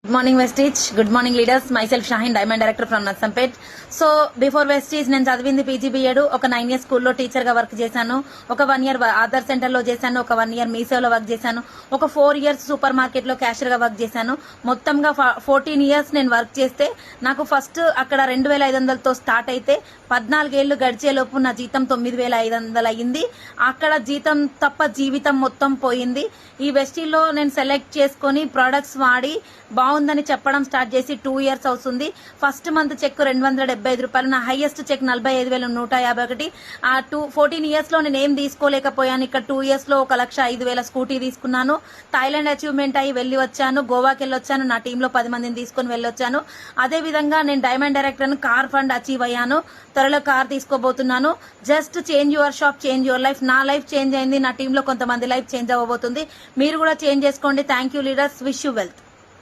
Good morning Vestige. Good morning leaders. Myself Shaheen, Diamond Director from Nassampet. So before Vestige నేను చదివింది PGBEd. ఒక 9 years స్కూల్లో teacher గా work చేశాను. ఒక 1 year ఆధార్ సెంటర్ లో చేశాను. ఒక 1 year మీసేవలో వర్క్ చేశాను. ఒక 4 years సూపర్ మార్కెట్ లో క్యాషియర్ గా వర్క్ చేశాను. మొత్తంగా 14 years నేను వర్క్ చేస్తే నాకు ఫస్ట్ అక్కడ 2500తో స్టార్ట్ అయితే 14 ఏళ్లు గడిచేలోపు నా జీతం 9500 అయింది. అక్కడ జీతం తప్ప జీవితం మొత్తం పోయింది. ఈ వెస్టీలో నేను సెలెక్ట్ చేసుకొని ప్రొడక్ట్స్ వాడి బాగుందని చెప్పడం స్టార్ట్ చేసి 2 years అవుతుంది. ఫస్ట్ మంత్ చెక్ 275 రూపాయలు, నా హైయెస్ట్ చెక్ 45,151. ఆ 14 years లో నేను ఏం తీసుకోలేకపోయాను. ఇక్కడ 2 years లో 1,05,000 స్కూటీ తీసుకున్నాను. థాయిలాండ్ అచీవ్మెంట్ అయ్యి వెళ్ళి వచ్చాను. గోవాకి వెళ్ళి వచ్చాను. నా టీంలో 10 మందిని తీసుకొని వెళ్ళొచ్చాను. అదే విధంగా నేను diamond director car fund achieve అయ్యాను. త్వరలో కార్ తీసుకోబోతున్నాను. Just change your shop, change your life. నా లైఫ్ చేంజ్ అయింది. నా టీంలో కొంతమంది లైఫ్ చేంజ్ అవ్వబోతుంది. మీరు కూడా చేంజ్ చేసుకోండి. Thank you leaders. Wish you wealth.